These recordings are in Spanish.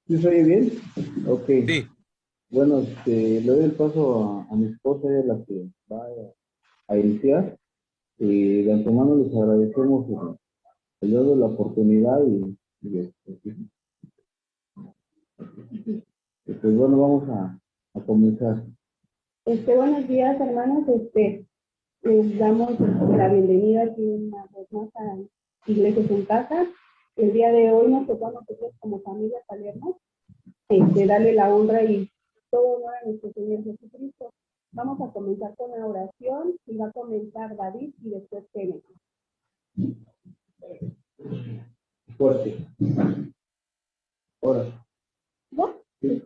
¿Sí se oye bien? Ok. Sí, Bueno, le doy el paso a mi esposa, ella es la que va a iniciar. Y de antemano les agradecemos el darle la oportunidad y, pues bueno, vamos a comenzar. Buenos días, hermanos. Les damos la bienvenida aquí una vez más a Iglesias en Casa. El día de hoy nos tocó a nosotros como familia Palermo, darle la honra y todo honor a nuestro Señor Jesucristo. Vamos a comenzar con la oración y va a comenzar David y después Kenneth. Fuerte. Ahora. ¿No? Sí.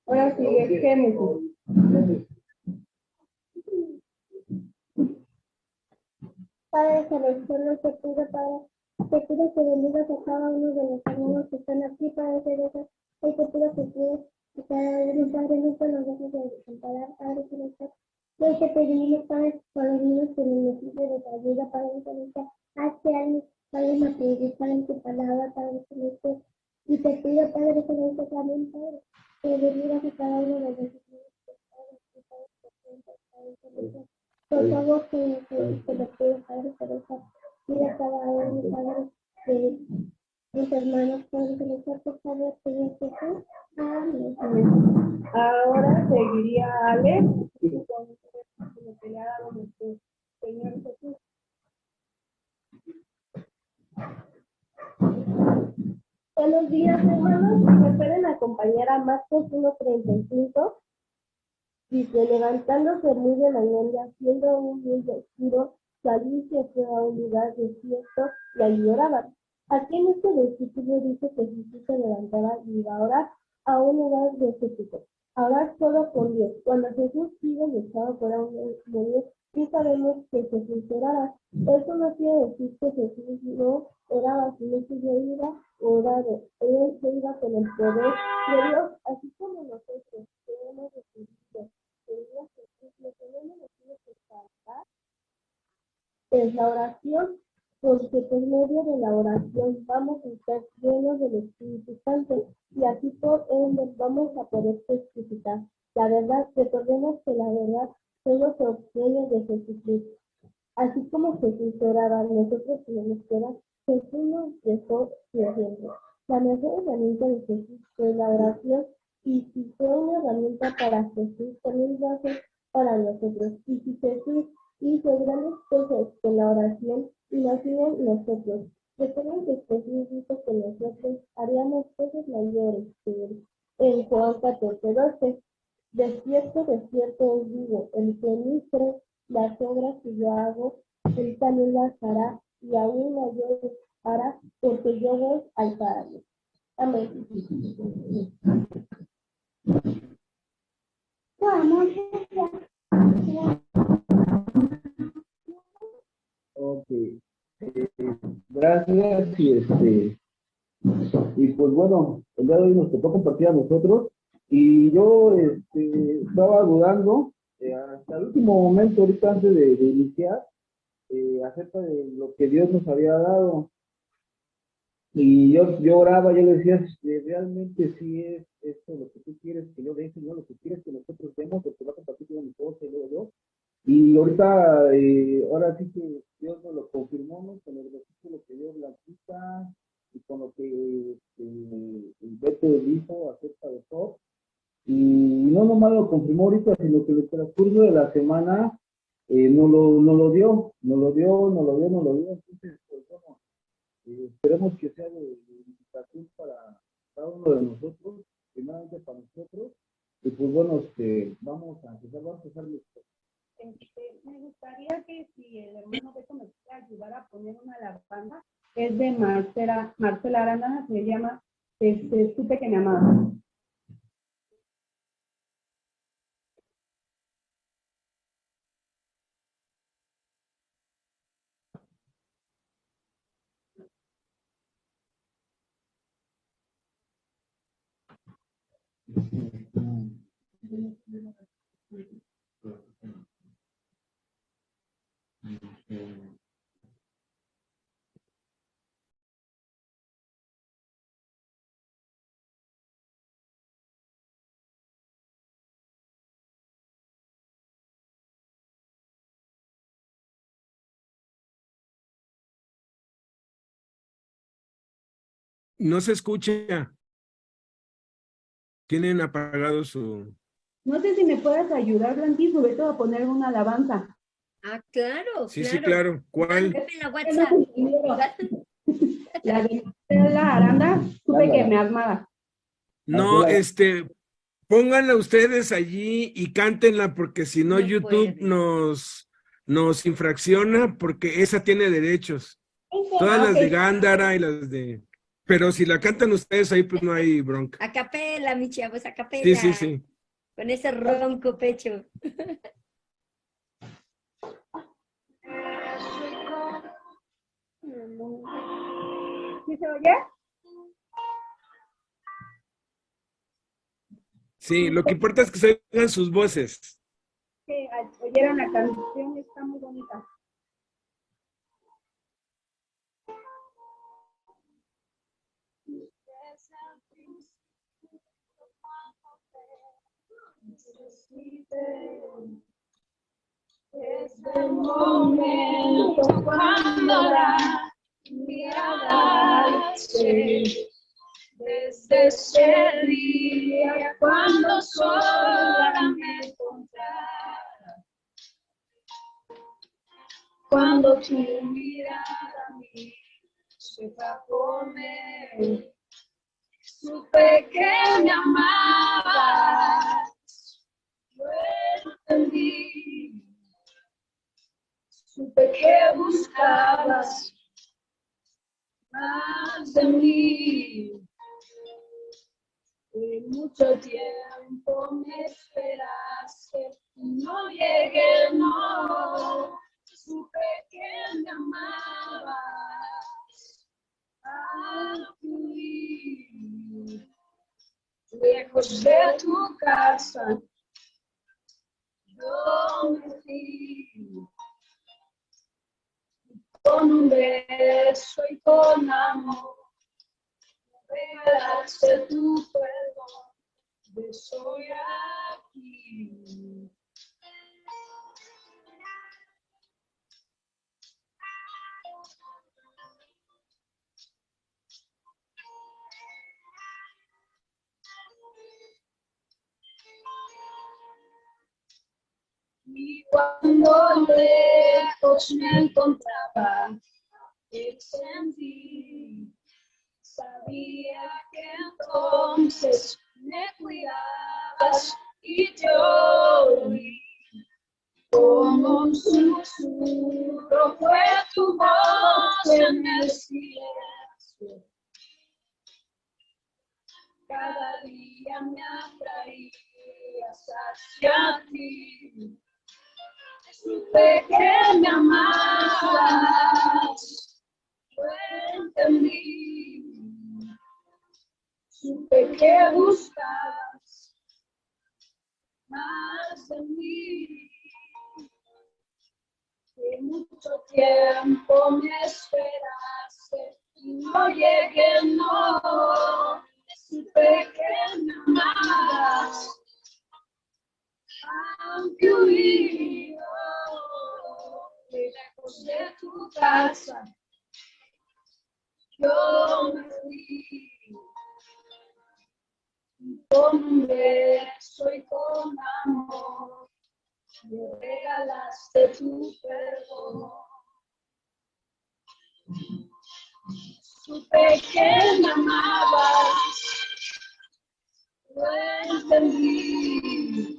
Ahora sigue Kenneth. Padre Celestial, te pido, Padre, te pido que bendigas a cada uno de los hermanos que están aquí, Padre Celestial, y te pido que cuides a cada uno, Padre, nunca nos dejes de desamparar, Padre Celestial. Y hoy te pedimos, Padre, por los niños que necesiten de tu ayuda, Padre Celestial, haz que alguien, Padre, nos predicar en tu palabra, Padre Celestial. Y te pido, Padre Celestial, también, Padre, que bendigas a cada uno de los niños que están aquí, Padre Celestial. Por favor, que lo pueda, Padre, por eso, mira cada uno, Padre, de mis hermanos, Padre, que les por favor, Señor Jesús. Amén. Ahora seguiría Ale, con lo que le ha dado nuestro Señor Jesús. Buenos días, hermanos. Si me pueden acompañar a Marcos 1:35. Dice, levantándose muy de mañana, haciendo un bien vestido, salió y se fue a un lugar desierto y allí oraba. Aquí en este versículo dice que Jesús se levantaba y iba a orar a un lugar desértico, a orar solo con Dios. Cuando Jesús iba y estaba fuera un demonio, sí sabemos que Jesús oraba. Eso no quiere decir que Jesús no oraba, sino que yo iba orado. Él se iba con el poder de Dios, así como nosotros que hemos recibido lo que no merecimos descansar es la oración, porque por medio de la oración vamos a estar llenos del Espíritu Santo y así por ende vamos a poder testificar la verdad. Recordemos que la verdad solo se obtiene de Jesucristo. Así como Jesús oraba, nosotros tenemos que orar. Jesús nos dejó su ejemplo. La mejor herramienta de Jesús fue la oración, y si fue una herramienta para Jesús, también va a ser para nosotros. Y si Jesús hizo grandes cosas con la oración, imaginen nosotros. Recuerden que Jesús dijo que nosotros haríamos cosas mayores que él. En Juan 14:12, de cierto os digo, el que me cree las obras que yo hago, él también las hará, y aún mayores hará, porque yo voy al Padre. Amén. Ok. Gracias y pues bueno, el día de hoy nos tocó compartir a nosotros y yo estaba dudando hasta el último momento, ahorita antes de iniciar, acerca de lo que Dios nos había dado. Y yo oraba, yo le decía, realmente sí es esto lo que tú quieres que yo dé, no lo que quieres que nosotros demos, porque va a compartir con mi esposa y luego yo. Y ahorita, ahora sí que Dios nos lo confirmó, ¿no? Con el versículo que Dios la quita y con lo que el Beto dijo acerca de todo. Y no nomás lo confirmó ahorita, sino que en el transcurso de la semana no lo dio, no lo dio, no lo dio, no lo dio. Entonces, pues bueno, esperemos que sea de edificación para cada uno de nosotros, primeramente para nosotros. Y pues bueno, vamos a empezar listo. Me gustaría que si el hermano Beto me puede ayudar a poner una alabanza, es de Marcela Arana, se llama Supe que me amaba. No se escucha. Tienen apagado su... No sé si me puedes ayudar, Blanqui, sobre todo a poner una alabanza. Ah, claro, Sí, claro. sí, claro. ¿Cuál? Mándame la WhatsApp. La de la Aranda, supe que me armaba. No, pónganla ustedes allí y cántenla porque si no No YouTube puede. nos infracciona porque esa tiene derechos. Todas Ah, las ok. de Gándara y las de... Pero si la cantan ustedes ahí, pues no hay bronca. A capela, mi chavos, a Sí, capela. sí, sí. Con ese ronco pecho. ¿Sí se oye? Sí, lo que importa es que se oigan sus voces. Que oyeron la canción, está muy bonita. Desde el momento cuando la mirada alcé, desde ese día cuando sola me encontrara, cuando tu mirada a mí se por mí, supe que me amabas, yo entendí. Supe que buscabas más de mí. Y mucho tiempo me esperaste y no llegué, no. Supe que me amabas. Aquí, lejos de tu casa, yo me fui. Con un beso y con amor, regalaste tu perdón, yo soy aquí. Y cuando lejos me encontraba, sentí, sabía que entonces me cuidabas y yo oí como un susurro fue tu voz en el silencio. Cada día me atraías hacia ti. Supe que me amabas, yo entendí. Supe que buscabas más de mí. Que mucho tiempo me esperaste y no llegué, no. Supe que me amabas, aunque huí lejos de tu casa, yo me fui. Con un beso y con amor, me regalaste tu perdón. Supe que me amabas, lo entendí.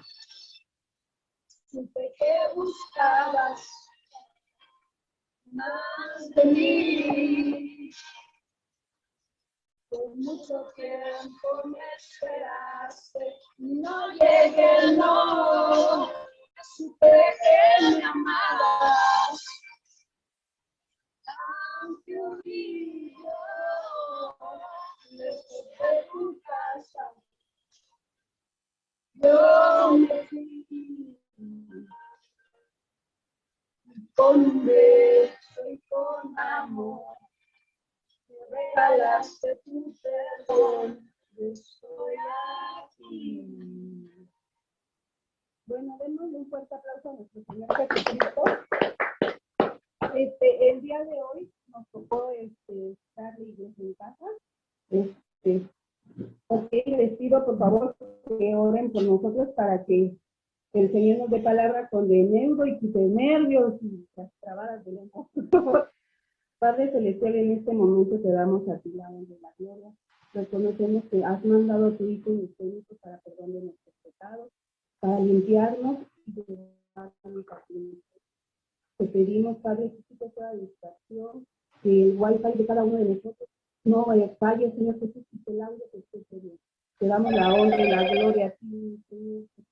Supe que buscabas más de mí. Por mucho tiempo me esperaste, no llegué, no. Supe que me amabas, aunque huí lejos de tu casa, yo me fui. Con un beso y con amor, me regalaste tu perdón, yo estoy aquí. Bueno, démosle un fuerte aplauso a nuestro Señor Jesucristo. El día de hoy nos tocó estar la iglesia en casa. con nosotros para que el Señor nos dé palabra con denudo y quite nervios y las trabadas de lengua. Padre Celestial, en este momento te damos a ti la honra y la gloria. Reconocemos que has mandado a tu Hijo unigénito para perdón de nuestros pecados, para limpiarnos y llevarnos a ti. Te pedimos, Padre, que quite toda distracción, que el wifi de cada uno de nosotros no falle, Señor Jesús, y que el audio te escuche bien. Te damos la honra y la gloria a ti, Señor Jesús.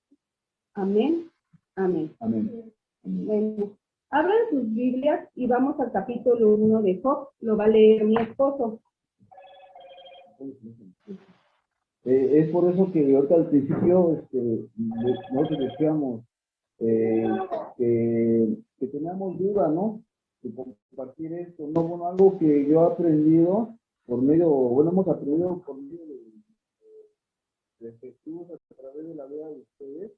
Amén. Amén. Amén. Bueno, abran sus Biblias y vamos al capítulo 1 de Job. Lo va a leer mi esposo. Es por eso que ahorita al principio nosotros decíamos que teníamos duda, ¿no? De compartir esto, ¿no? Bueno, algo que yo he aprendido por medio, bueno, hemos aprendido por medio de Jesús a través de la vida de ustedes,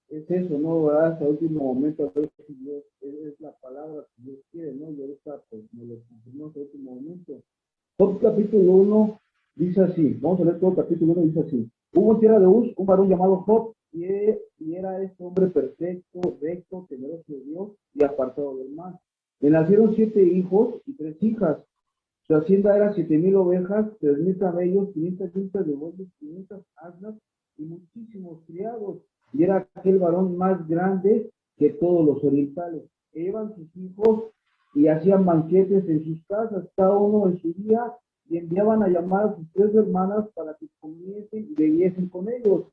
es eso, ¿no? ¿Verdad? Hasta el último momento, a veces Dios, es la palabra que Dios quiere, ¿no? Y ahorita, pues, nos lo confirmó hasta el último momento. Job capítulo 1 dice así, vamos a leer todo el capítulo 1, dice así: hubo en tierra de Uz un varón llamado Job, y era este hombre perfecto, recto, temeroso de Dios y apartado del mal. Le nacieron 7 hijos y 3 hijas. Su hacienda era 7,000 ovejas, 3,000 camellos, 500 yuntas de bueyes, 500 asnas y muchísimos criados. Y era aquel varón más grande que todos los orientales. E iban sus hijos y hacían banquetes en sus casas, cada uno en su día, y enviaban a llamar a sus 3 hermanas para que comiesen y bebiesen con ellos.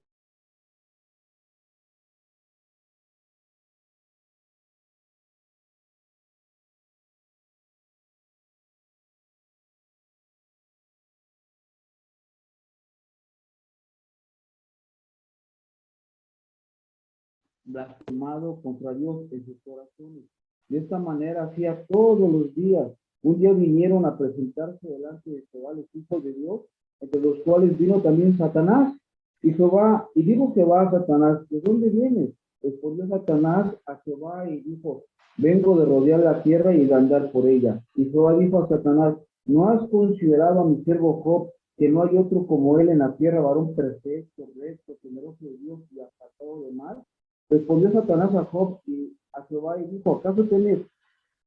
Blasfemado contra Dios en sus corazones. De esta manera hacía todos los días. Un día vinieron a presentarse delante de Jehová los hijos de Dios, entre los cuales vino también Satanás. Y dijo Jehová a Satanás: ¿de dónde vienes? Respondió Satanás a Jehová y dijo: vengo de rodear la tierra y de andar por ella. Y Jehová dijo a Satanás: ¿no has considerado a mi siervo Job, que no hay otro como él en la tierra, varón perfecto, recto, temeroso de Dios y apartado de mal? Respondió Satanás a Job y a Jehová y dijo: ¿acaso tienes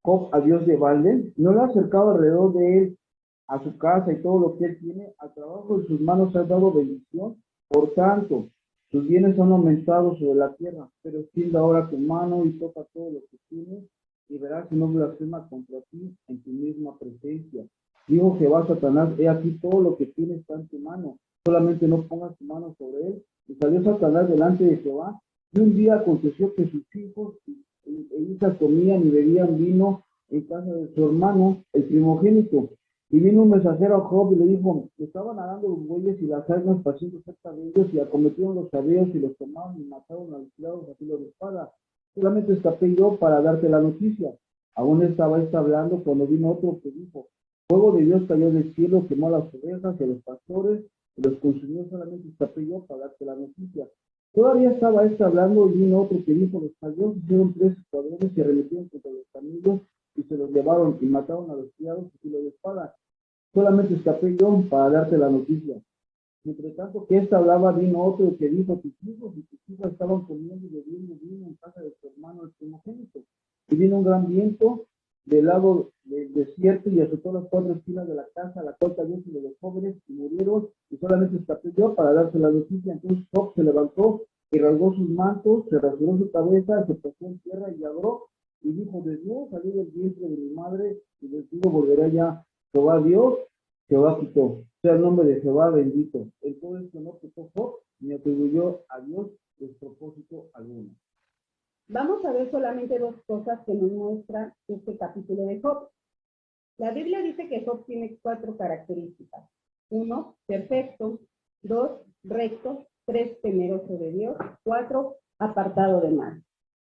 Job a Dios de balde? ¿No le ha acercado alrededor de él a su casa y todo lo que él tiene? Al trabajo de sus manos has dado bendición. Por tanto, sus bienes han aumentado sobre la tierra. Pero extienda ahora tu mano y toca todo lo que tienes, y verás si no blasfema contra ti en tu misma presencia. Dijo Jehová a Satanás: he aquí todo lo que tienes está en tu mano, solamente no pongas tu mano sobre él. Y salió Satanás delante de Jehová. Y un día aconteció que sus hijos e hijas comían y bebían vino en casa de su hermano, el primogénito. Y vino un mensajero a Job y le dijo: estaban nadando los bueyes y las asnas pasando cerca de ellos, y acometieron los cabellos y los tomaron y mataron a los criados a filo de espada. Solamente escapé yo para darte la noticia. Aún estaba hablando cuando vino otro que dijo: fuego de Dios cayó del cielo, quemó a las ovejas y a los pastores, y los consumió. Solamente escapé yo para darte la noticia. Todavía estaba hablando y vino otro que dijo: los caldeos hicieron 3 escuadrones y arremetieron contra los camellos y se los llevaron y mataron a los criados a filo de espada. Solamente escapé yo para darte la noticia. Entre tanto que hablaba, vino otro que dijo: tus hijos y tus hijas estaban comiendo y bebiendo vino en casa de tu hermano el primogénito. Y vino un gran viento del lado del desierto y azotó las 4 esquinas de la casa, la cual cayó sobre los jóvenes y murieron, y solamente escapé yo para darte la noticia. Entonces Job se levantó y rasgó sus mantos, se rasuró su cabeza, se puso en tierra y lloró, y dijo: de Dios salí del vientre de mi madre, y del cielo volverá ya. Jehová Dios, Jehová quitó. Sea el nombre de Jehová bendito. En todo esto no quitó Job, ni atribuyó a Dios despropósito alguno. Vamos a ver solamente 2 cosas que nos muestra este capítulo de Job. La Biblia dice que Job tiene 4 características. 1, perfecto. 2, recto. 3, temeroso de Dios. 4, apartado de mal.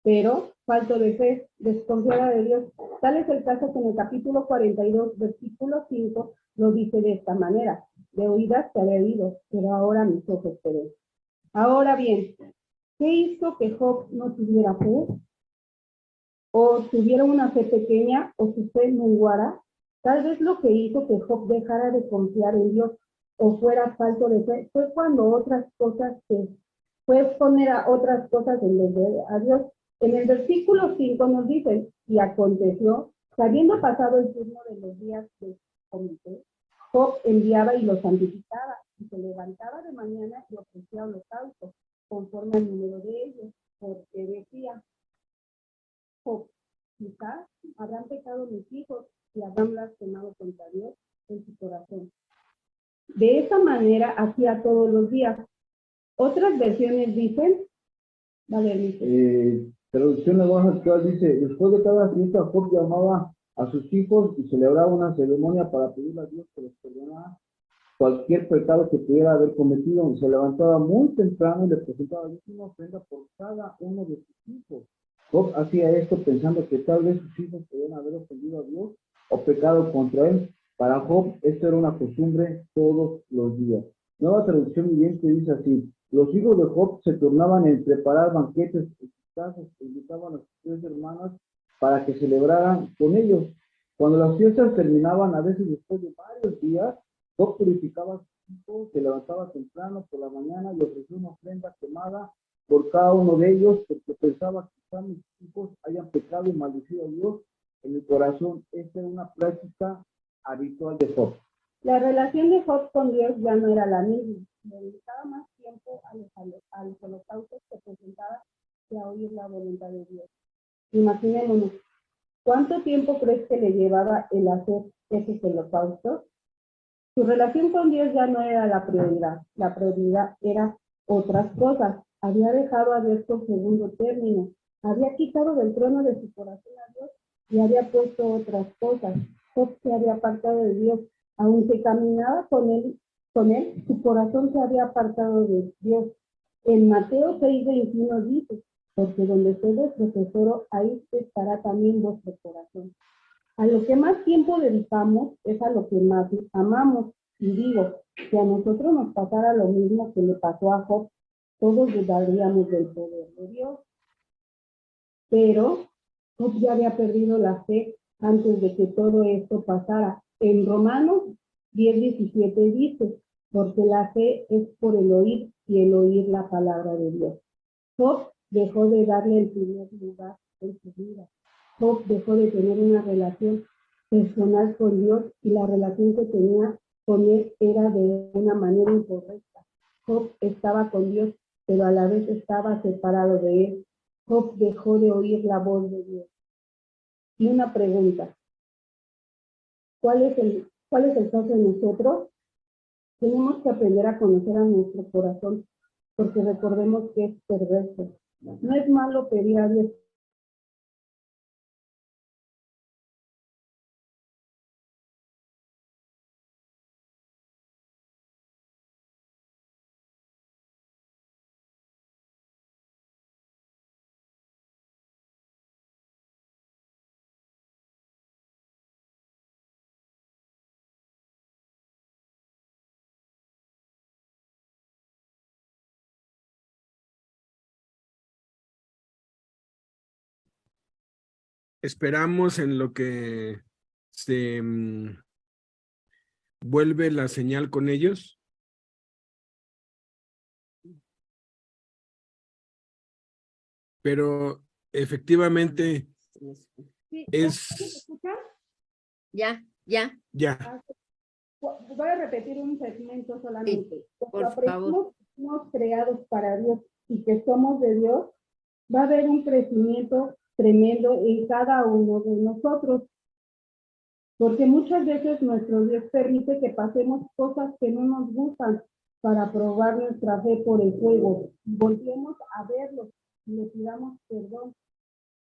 Pero, falto de fe, desconfiada de Dios. Tal es el caso que en el capítulo 42, versículo 5, lo dice de esta manera: de oídas te había oído, pero ahora mis ojos te ven. Ahora bien, ¿qué hizo que Job no tuviera fe? ¿O tuviera una fe pequeña, o su fe menguara? Tal vez lo que hizo que Job dejara de confiar en Dios o fuera falto de fe fue cuando otras cosas que puedes poner a otras cosas en vez de a Dios. En el versículo 5 nos dice, y aconteció, que habiendo pasado el turno de los días del comité, Job enviaba y los santificaba, y se levantaba de mañana y ofrecía holocaustos, conforme al número de ellos, porque decía, Job, quizás habrán pecado mis hijos y habrán blasfemado contra Dios en su corazón. De esa manera hacía todos los días. Otras versiones dicen, traducción de lenguaje actual dice, después de cada fiesta Job llamaba a sus hijos y celebraba una ceremonia para pedirle a Dios que les perdonara cualquier pecado que pudiera haber cometido. Se levantaba muy temprano y le presentaba a Dios una ofrenda por cada uno de sus hijos. Job hacía esto pensando que tal vez sus hijos podían haber ofendido a Dios o pecado contra él. Para Job esto era una costumbre todos los días. Nueva traducción viviente dice así, los hijos de Job se turnaban en preparar banquetes en sus casas e invitaban a sus 3 hermanas para que celebraran con ellos. Cuando las fiestas terminaban, a veces después de varios días, Job purificaba a sus hijos, se levantaba temprano por la mañana y ofrecía una ofrenda quemada por cada uno de ellos, porque pensaba que quizá mis hijos hayan pecado y maldecido a Dios en el corazón. Esta era una práctica habitual de Job. La relación de Job con Dios ya no era la misma. Le dedicaba más tiempo a los holocaustos que presentaba que a oír la voluntad de Dios. Imaginémonos, ¿cuánto tiempo crees que le llevaba el hacer esos holocaustos? Su relación con Dios ya no era la prioridad era otras cosas. Había dejado a Dios por segundo término, había quitado del trono de su corazón a Dios y había puesto otras cosas. Job se había apartado de Dios, aunque caminaba con él, su corazón se había apartado de Dios. En Mateo 6:21 dice, porque donde esté vuestro tesoro, ahí estará también vuestro corazón. A lo que más tiempo dedicamos es a lo que más amamos. Y digo, si a nosotros nos pasara lo mismo que le pasó a Job, todos dudaríamos del poder de Dios. Pero Job ya había perdido la fe antes de que todo esto pasara. En Romanos 10:17 dice, porque la fe es por el oír y el oír la palabra de Dios. Job dejó de darle el primer lugar en su vida. Job dejó de tener una relación personal con Dios y la relación que tenía con él era de una manera incorrecta. Job estaba con Dios, pero a la vez estaba separado de él. Job dejó de oír la voz de Dios. Y una pregunta, ¿cuál es el caso de nosotros? Tenemos que aprender a conocer a nuestro corazón, porque recordemos que es perverso. No es malo pedir a Dios. Esperamos en lo que se vuelve la señal con ellos. Pero efectivamente es... Ya. Ya. Voy a repetir un segmento solamente. Sí, Cuando por favor. somos creados para Dios y que somos de Dios, va a haber un crecimiento tremendo en cada uno de nosotros. Porque muchas veces nuestro Dios permite que pasemos cosas que no nos gustan para probar nuestra fe por el fuego. Volvemos a verlo y le pidamos perdón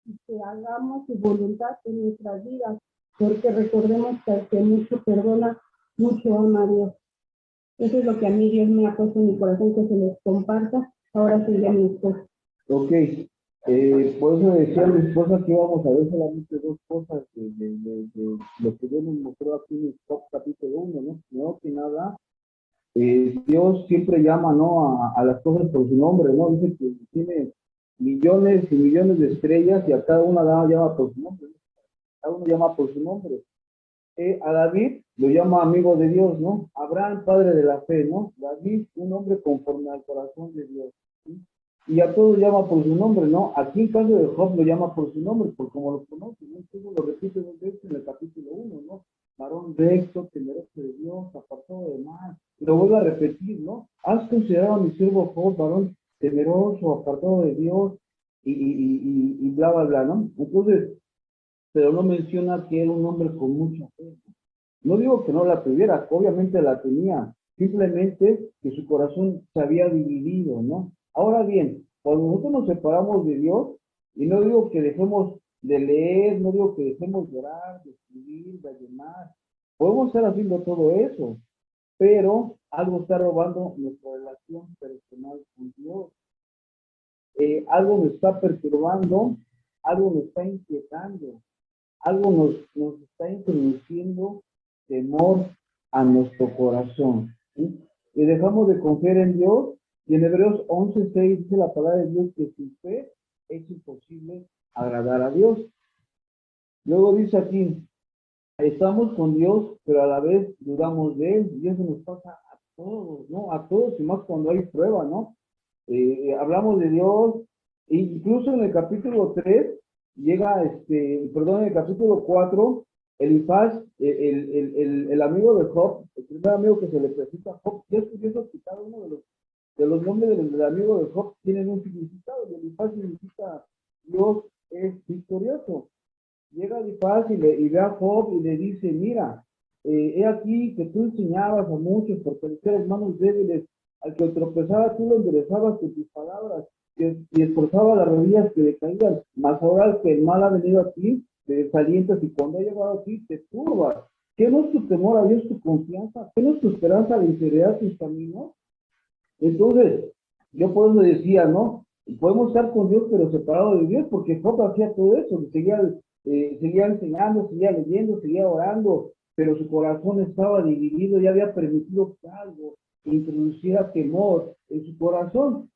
y que hagamos su voluntad en nuestras vidas. Porque recordemos que el que mucho perdona, mucho ama a Dios. Eso es lo que a mí Dios me ha puesto en mi corazón, que se les comparta. Ahora sí ya mi esposa. Ok, por eso decía mi esposa que íbamos a ver solamente 2 cosas de lo que Dios nos mostró aquí en el capítulo 1, ¿no? Primero que nada, Dios siempre llama, ¿no? A las cosas por su nombre, ¿no? Dice que tiene millones y millones de estrellas y a cada una llama por su nombre, ¿no? Cada uno llama por su nombre. A David lo llama amigo de Dios, ¿no? Abraham, padre de la fe, ¿no? David, un hombre conforme al corazón de Dios, ¿sí? y a todos llama por su nombre, ¿no? Aquí en caso de Job lo llama por su nombre, por como lo conoce, ¿no? Entonces lo repite dos veces en el capítulo 1, ¿no? Varón recto, temeroso de Dios, apartado de mal. Y lo vuelve a repetir, ¿no? Has considerado a mi siervo Job, varón temeroso, apartado de Dios, y bla, bla, bla, ¿no? Entonces, pero no menciona que era un hombre con mucha fe. No digo que no la tuviera, obviamente la tenía, simplemente que su corazón se había dividido, ¿no? Ahora bien, cuando nosotros nos separamos de Dios, y no digo que dejemos de leer, no digo que dejemos de orar, de escribir, de ayunar, podemos estar haciendo todo eso, pero algo está robando nuestra relación personal con Dios. Algo nos está perturbando, algo nos está inquietando, algo nos está introduciendo temor a nuestro corazón, ¿sí? Y dejamos de confiar en Dios, y en Hebreos 11:6 dice la palabra de Dios que sin fe es imposible agradar a Dios. Luego dice aquí, estamos con Dios, pero a la vez dudamos de Él, y eso nos pasa a todos, ¿no? A todos, y más cuando hay prueba, ¿no? Hablamos de Dios, e incluso en el capítulo 3, llega, perdón, en el capítulo 4, Elifaz, el amigo de Job, el primer amigo que se le presenta a Job, y es curioso que cada uno de los nombres del amigo de Job tienen un significado, y Elifaz significa Dios es victorioso. Llega Elifaz y ve a Job y le dice, mira, he aquí que tú enseñabas a muchos por parecer manos débiles, al que tropezaba tú lo enderezabas con tus palabras, y esforzaba las rodillas que le caían, mas ahora que el mal ha venido a ti, te desalientas, y cuando ha llegado a ti, te turbas. ¿Qué no es tu temor a Dios, tu confianza? ¿Qué no es tu esperanza de integrar tus caminos? Entonces, yo por eso decía, ¿no? Podemos estar con Dios, pero separados de Dios, porque Job hacía todo eso, seguía enseñando, seguía leyendo, seguía orando, pero su corazón estaba dividido y había permitido que algo introduciera temor en su corazón.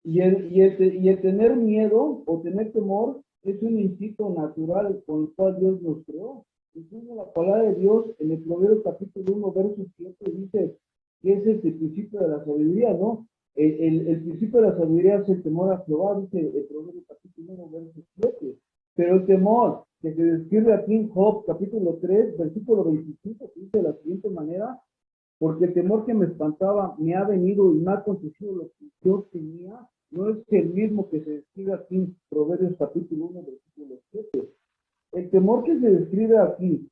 Y el tener miedo o tener temor es un instinto natural con el cual Dios nos creó. Incluso la palabra de Dios en el Proverbios capítulo 1, verso 7 dice que es el principio de la sabiduría, ¿no? El principio de la sabiduría es el temor a Jehová, dice el Proverbios capítulo 1, verso 7. Pero el temor que se describe aquí en Job, capítulo 3, versículo 25, dice de la siguiente manera, porque el temor que me espantaba me ha venido y me ha acontecido lo que yo tenía, no es el mismo que se describe aquí en Proverbios capítulo 1, versículo 7. El temor que se describe aquí,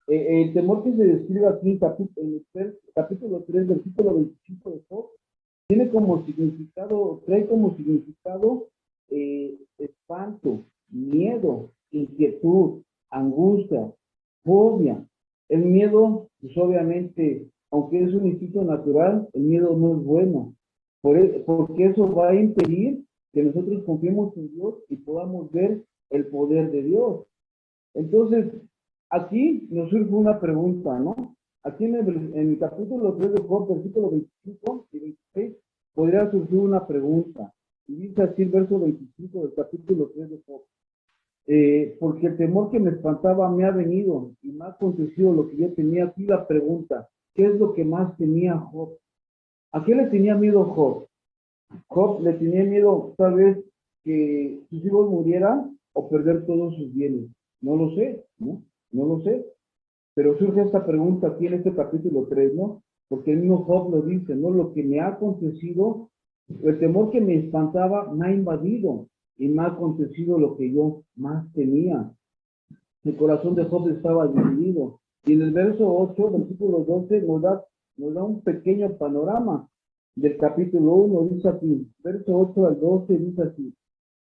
en el capítulo 3, versículo 25 de Job, tiene como significado, trae como significado espanto, miedo, inquietud, angustia, fobia. El miedo, pues obviamente, aunque es un instinto natural, el miedo no es bueno, porque eso va a impedir que nosotros confiemos en Dios y podamos ver el poder de Dios. Entonces, aquí nos surge una pregunta, ¿no? Aquí en el capítulo 3 de Job, versículo 25 y 26, podría surgir una pregunta. Y dice así el verso 25 del capítulo 3 de Job. Porque el temor que me espantaba me ha venido y me ha acontecido lo que yo tenía. Aquí la pregunta, ¿qué es lo que más temía Job? ¿A qué le tenía miedo Job? Job le tenía miedo tal vez que sus hijos murieran o perder todos sus bienes. No lo sé, ¿no? No lo sé. Pero surge esta pregunta aquí en este capítulo 3, ¿no? Porque el mismo Job lo dice, ¿no? Lo que me ha acontecido, el temor que me espantaba me ha invadido y me ha acontecido lo que yo más temía. El corazón de Job estaba dividido. Y en el verso 8, versículo 12, nos da un pequeño panorama del capítulo 1, dice aquí, verso 8 al 12, dice así.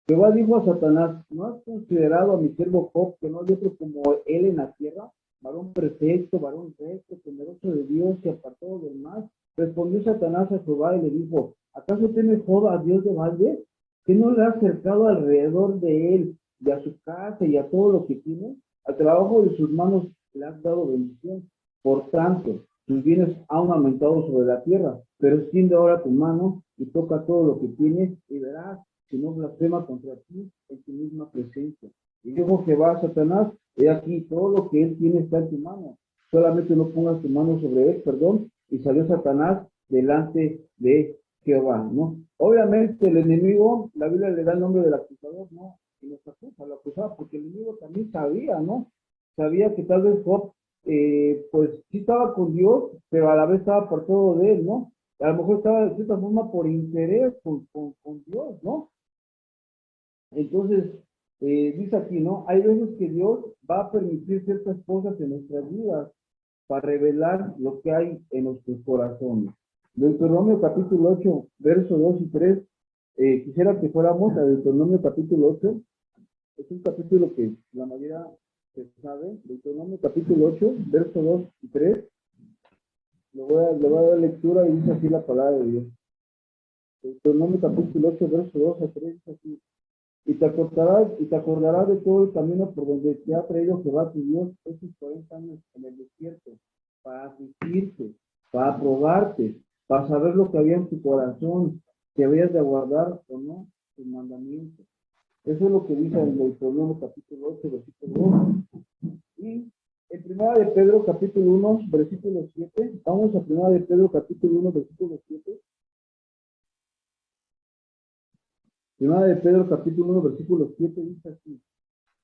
Jehová dijo a Satanás, ¿no has considerado a mi siervo Job, que no hay otro como él en la tierra? Varón perfecto, varón recto, temeroso de Dios y apartado del mal. Respondió Satanás a Jehová y le dijo, ¿acaso teme Job a Dios de balde? ¿Que no le ha acercado alrededor de él y a su casa y a todo lo que tiene? Al trabajo de sus manos le has dado bendición. Por tanto, sus bienes han aumentado sobre la tierra. Pero extiende ahora tu mano y toca todo lo que tienes y verás si no blasfema contra ti en tu misma presencia. Y dijo Jehová a Satanás, he aquí, todo lo que él tiene está en tu mano. Solamente no pongas tu mano sobre él, perdón. Y salió Satanás delante de Jehová, ¿no? Obviamente el enemigo, la Biblia le da el nombre del acusador, ¿no? Y nos acusa, lo acusaba, porque el enemigo también sabía, ¿no? Sabía que tal vez Job, pues sí estaba con Dios, pero a la vez estaba apartado de él, ¿no? A lo mejor estaba de cierta forma por interés con Dios, ¿no? Entonces, dice aquí, ¿no? Hay veces que Dios va a permitir ciertas cosas en nuestras vidas para revelar lo que hay en nuestros corazones. Deuteronomio capítulo 8, versos 2 y 3. Quisiera que fuéramos a Deuteronomio capítulo 8. Es un capítulo que la mayoría se sabe. Deuteronomio capítulo 8, versos 2 y 3. Le voy a dar lectura y dice así la palabra de Dios. Deuteronomio capítulo 8, versos 2 a 3, dice así. Y te acordarás de todo el camino por donde te ha traído Jehová tu Dios estos 40 años en el desierto, para asistirte, para probarte, para saber lo que había en tu corazón, si habías de aguardar o no tus mandamientos. Eso es lo que dice en Deuteronomio capítulo 8, versículo 2. Y en Primera de Pedro capítulo 1, versículo 7, vamos a Primera de Pedro capítulo 1, versículo 7. Primera de Pedro capítulo 1, versículo 7 dice así: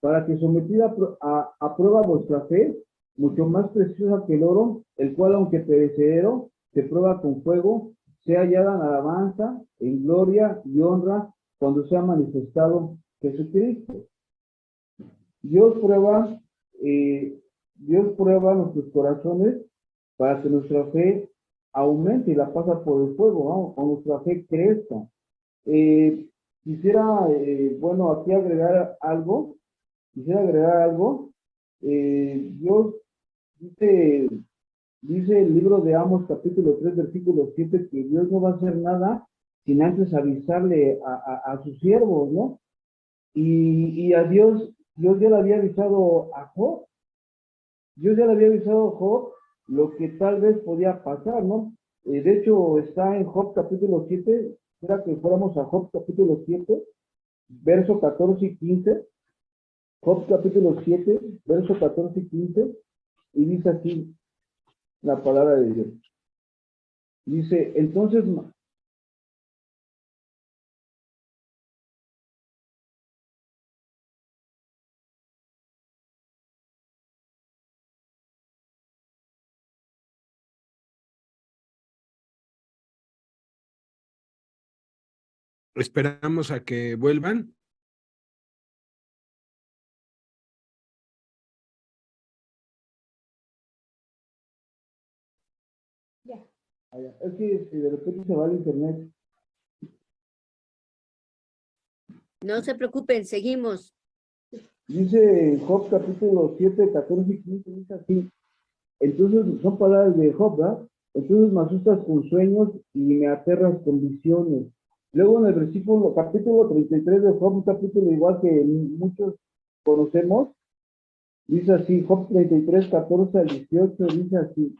para que sometida a prueba vuestra fe, mucho más preciosa que el oro, el cual aunque perecedero, se prueba con fuego, sea hallada en alabanza, en gloria y honra, cuando sea manifestado Jesucristo. Dios prueba nuestros corazones para que nuestra fe aumente y la pasa por el fuego, ¿no? O nuestra fe crezca. Quisiera, bueno, aquí agregar algo. Dios dice el libro de Amos capítulo 3 versículo 7 que Dios no va a hacer nada sin antes avisarle a sus siervos, ¿no? Y a Dios ya le había avisado a Job. Dios ya le había avisado a Job lo que tal vez podía pasar, ¿no? De hecho, está en Job capítulo 7, quisiera que fuéramos a Job capítulo 7, verso 14 y 15. Job capítulo 7, verso 14 y 15, y dice así la palabra de Dios. Dice, entonces, esperamos a que vuelvan. es que si de repente se va al internet. No se preocupen, seguimos. Dice Job capítulo 7, 14 y 15, dice así. Entonces, son palabras de Job, ¿verdad? Entonces me asustas con sueños y me aterras con visiones. Luego en el versículo, capítulo 33 de Job, un capítulo igual que muchos conocemos, dice así, Job 33, 14 al 18, dice así.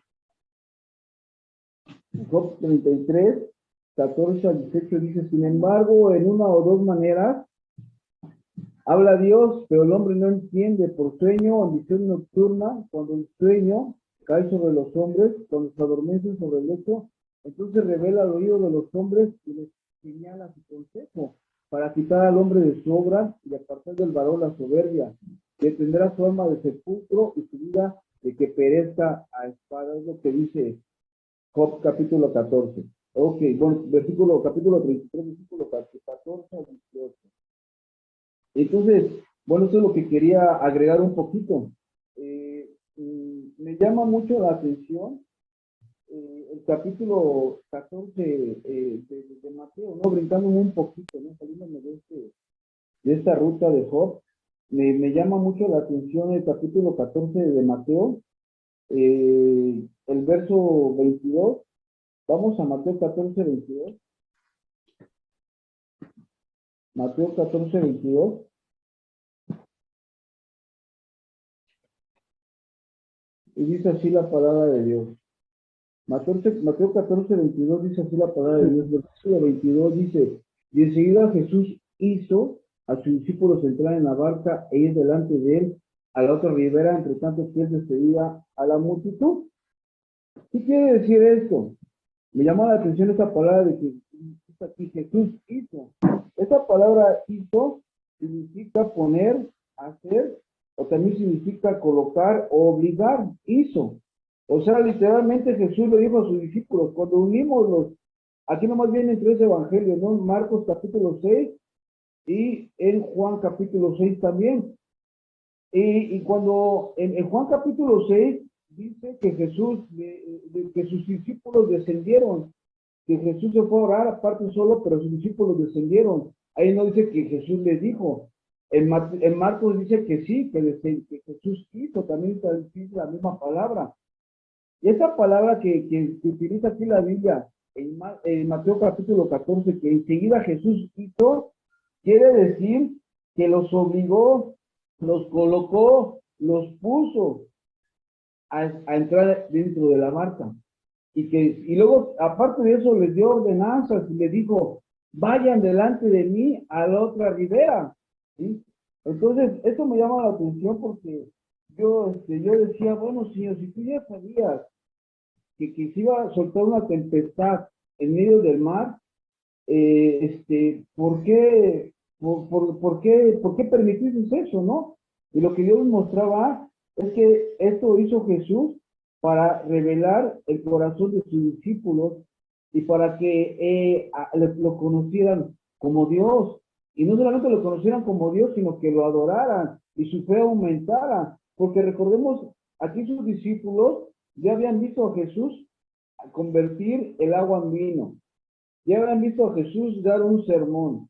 Job 33, 14 al 18 dice, sin embargo, en una o dos maneras, habla Dios, pero el hombre no entiende, por sueño o visión nocturna, cuando el sueño cae sobre los hombres, cuando se adormecen sobre el lecho, entonces revela al oído de los hombres y les señala su consejo, para quitar al hombre de su obra y apartar del varón la soberbia, que tendrá su alma de sepulcro y su vida de que perezca a espada, es lo que dice Job capítulo 14. Ok, bueno, capítulo 33, versículo 14 al 18. Entonces, bueno, eso es lo que quería agregar un poquito. Me llama mucho la atención el capítulo 14 de Mateo, ¿no? Brincándome un poquito, ¿no? Saliéndome de esta ruta de Job. Me llama mucho la atención el capítulo 14 de Mateo, el verso 22. Vamos a Mateo 14, 22. Mateo 14, 22. Y dice así la palabra de Dios. Mateo 14, 22 dice así la palabra de Dios. Versículo 22 dice, y enseguida Jesús hizo a sus discípulos entrar en la barca e ir delante de él a la otra ribera, entre tanto que él despedía a la multitud. ¿Qué quiere decir esto? Me llama la atención esta palabra de que significa aquí? Jesús hizo. Esa palabra hizo significa poner, hacer, o también significa colocar o obligar, hizo. O sea, literalmente Jesús le dijo a sus discípulos, cuando unimos aquí nomás vienen tres evangelios, ¿no? Marcos capítulo 6 y en Juan capítulo 6 también. Y cuando en Juan capítulo 6 dice que que sus discípulos descendieron, que Jesús se fue a orar aparte solo, pero sus discípulos descendieron. Ahí no dice que Jesús les dijo. En Marcos dice que sí, que Jesús hizo, también dice la misma palabra. Y esa palabra que utiliza aquí la Biblia, en Mateo capítulo 14, que enseguida Jesús hizo, quiere decir que los obligó, los colocó, los puso a entrar dentro de la barca. Y luego, aparte de eso, les dio ordenanzas y les dijo, vayan delante de mí a la otra ribera, ¿sí? Entonces, eso me llama la atención porque yo decía, bueno, Señor, si tú ya sabías que se iba a soltar una tempestad en medio del mar, ¿por qué, por qué permitiste eso, no? Y lo que Dios mostraba es que esto hizo Jesús para revelar el corazón de sus discípulos y para que lo conocieran como Dios. Y no solamente lo conocieran como Dios, sino que lo adoraran y su fe aumentara. Porque recordemos, aquí sus discípulos ya habían visto a Jesús convertir el agua en vino. Ya habían visto a Jesús dar un sermón.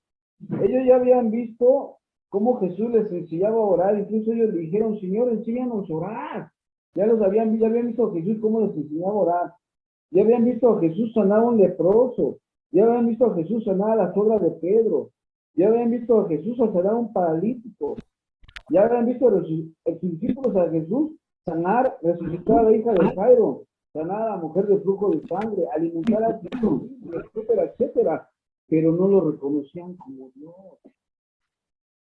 Ellos ya habían visto cómo Jesús les enseñaba a orar. Incluso ellos le dijeron, Señor, enséñanos a orar. Ya habían visto a Jesús cómo les enseñaba a orar. Ya habían visto a Jesús sanar a un leproso. Ya habían visto a Jesús sanar a la suegra de Pedro. Ya habían visto a Jesús sanar a un paralítico. Ya habían visto a sus discípulos a Jesús sanar, resucitar a la hija de Jairo, sanar a la mujer de flujo de sangre, alimentar a sus hijos, etcétera, etcétera. Pero no lo reconocían como Dios.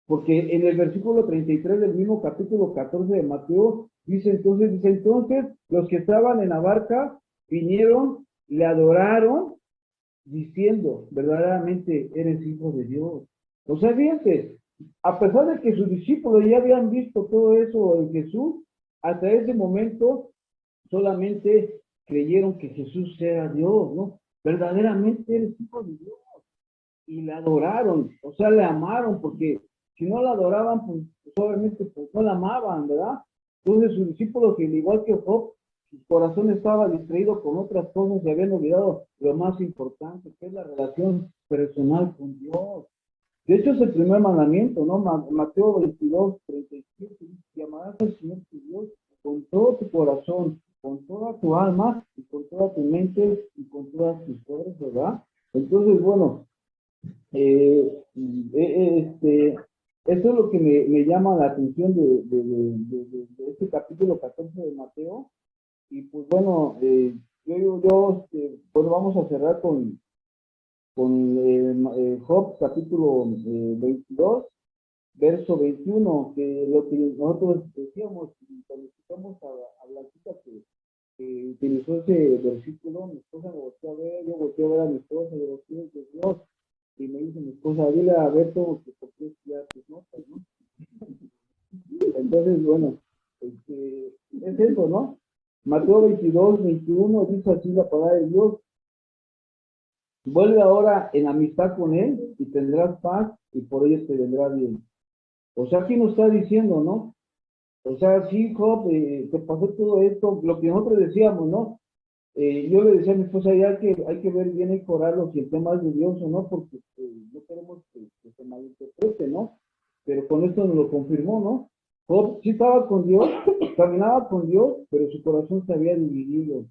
Porque en el versículo 33 del mismo capítulo 14 de Mateo, dice entonces, los que estaban en la barca vinieron, le adoraron, diciendo, verdaderamente eres hijo de Dios. O sea, fíjense, a pesar de que sus discípulos ya habían visto todo eso en Jesús, hasta ese momento solamente creyeron que Jesús era Dios, ¿no? Verdaderamente eres hijo de Dios. Y le adoraron, o sea, le amaron, porque si no la adoraban, pues obviamente pues, no la amaban, ¿verdad? Entonces sus discípulos, al igual que Job, su corazón estaba distraído con otras cosas y habían olvidado lo más importante, que es la relación personal con Dios. De hecho, es el primer mandamiento, ¿no? Mateo 22, 37, dice, y amarás al Señor tu Dios con todo tu corazón, con toda tu alma, y con toda tu mente, y con todas tus fuerzas, ¿verdad? Entonces, bueno, esto es lo que me llama la atención de este capítulo 14 de Mateo. Y pues bueno, bueno, vamos a cerrar con Job capítulo 22, verso 21, que lo que nosotros decíamos, cuando escuchamos a Blanquita que utilizó ese versículo, mi esposa me volteó a ver, yo volteé a ver a mi esposa, de los hijos de Dios, y me dice mi esposa, dile a Beto que por qué estudiar tus notas, ¿no? Entonces, bueno, es eso, ¿no? Mateo 22, 21 dice así la palabra de Dios. Vuelve ahora en amistad con él y tendrás paz y por ello te vendrá bien. O sea, aquí nos está diciendo, ¿no? O sea, sí, Job, te pasó todo esto, lo que nosotros decíamos, ¿no? Yo le decía a mi esposa ya que hay que ver bien y corarlo si el tema es de Dios o no, porque no queremos que se malinterprete, ¿no? Pero con esto nos lo confirmó, ¿no? Job sí estaba con Dios, caminaba con Dios, pero su corazón se había dividido.